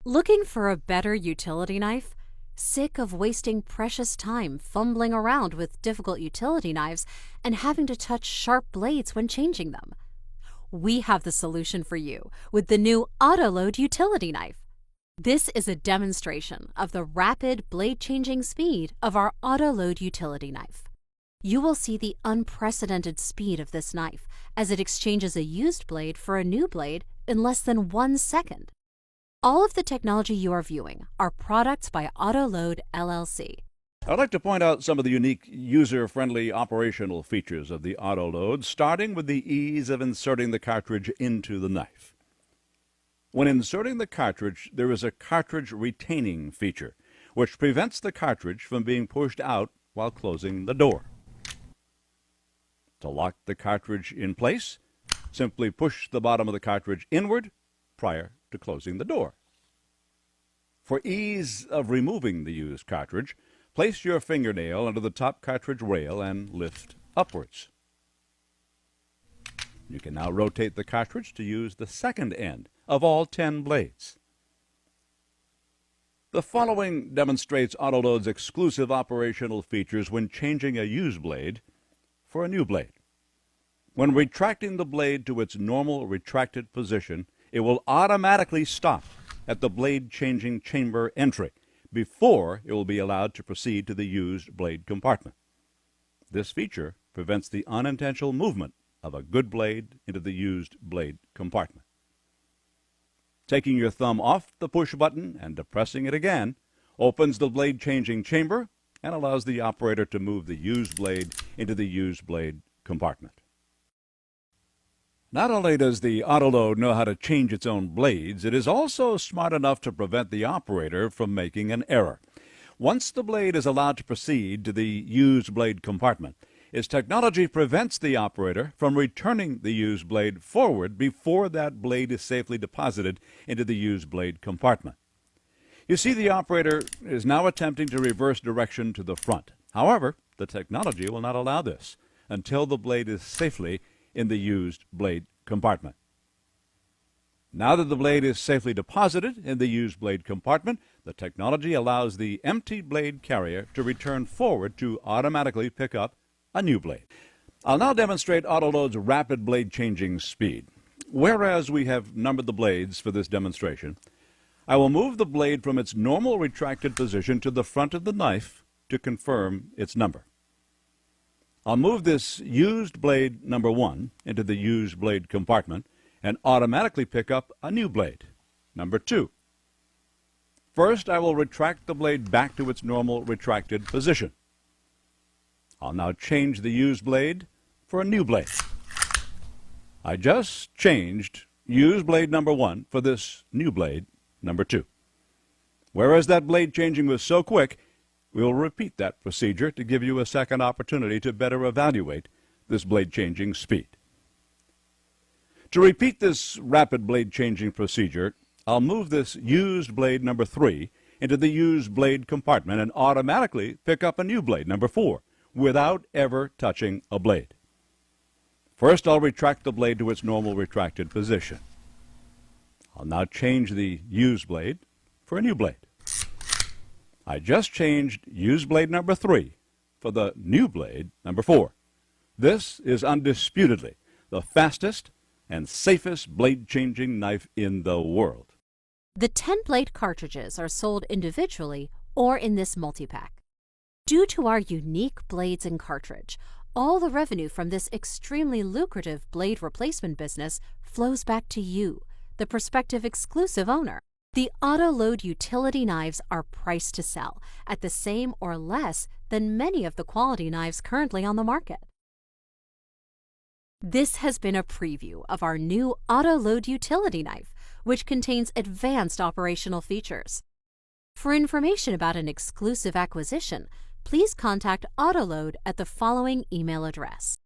Looking for a better utility knife? Sick of wasting precious time fumbling around with difficult utility knives and having to touch sharp blades when changing them? We have the solution for you with the new Autoload utility knife. This is a demonstration of the rapid blade-changing speed of our Autoload utility knife. You will see the unprecedented speed of this knife as it exchanges a used blade for a new blade in less than 1 second. All of the technology you are viewing are products by Autoload LLC. I'd like to point out some of the unique user-friendly operational features of the Autoload, starting with the ease of inserting the cartridge into the knife. When inserting the cartridge, there is a cartridge retaining feature, which prevents the cartridge from being pushed out while closing the door. To lock the cartridge in place, simply push the bottom of the cartridge inward prior to closing the door. For ease of removing the used cartridge, place your fingernail under the top cartridge rail and lift upwards. You can now rotate the cartridge to use the second end of all 10 blades. The following demonstrates Autoload's exclusive operational features when changing a used blade for a new blade. When retracting the blade to its normal retracted position, it will automatically stop at the blade changing chamber entry before it will be allowed to proceed to the used blade compartment. This feature prevents the unintentional movement of a good blade into the used blade compartment. Taking your thumb off the push button and depressing it again opens the blade changing chamber and allows the operator to move the used blade into the used blade compartment. Not only does the Autoload know how to change its own blades, it is also smart enough to prevent the operator from making an error. Once the blade is allowed to proceed to the used blade compartment, its technology prevents the operator from returning the used blade forward before that blade is safely deposited into the used blade compartment. You see, the operator is now attempting to reverse direction to the front. However, the technology will not allow this until the blade is safely in the used blade compartment. Now that the blade is safely deposited in the used blade compartment, the technology allows the empty blade carrier to return forward to automatically pick up a new blade. I'll now demonstrate Autoload's rapid blade changing speed. Whereas we have numbered the blades for this demonstration, I will move the blade from its normal retracted position to the front of the knife to confirm its number. I'll move this used blade number 1 into the used blade compartment and automatically pick up a new blade, number 2. First, I will retract the blade back to its normal retracted position. I'll now change the used blade for a new blade. I just changed used blade number 1 for this new blade number 2. Whereas that blade changing was so quick, we will repeat that procedure to give you a second opportunity to better evaluate this blade changing speed. To repeat this rapid blade changing procedure, I'll move this used blade number 3 into the used blade compartment and automatically pick up a new blade, number 4, without ever touching a blade. First, I'll retract the blade to its normal retracted position. I'll now change the used blade for a new blade. I just changed used blade number 3 for the new blade number 4. This is undisputedly the fastest and safest blade-changing knife in the world. The 10-blade cartridges are sold individually or in this multi-pack. Due to our unique blades and cartridge, all the revenue from this extremely lucrative blade replacement business flows back to you, the prospective exclusive owner. The Autoload utility knives are priced to sell at the same or less than many of the quality knives currently on the market. This has been a preview of our new Autoload utility knife, which contains advanced operational features. For information about an exclusive acquisition, please contact Autoload at the following email address.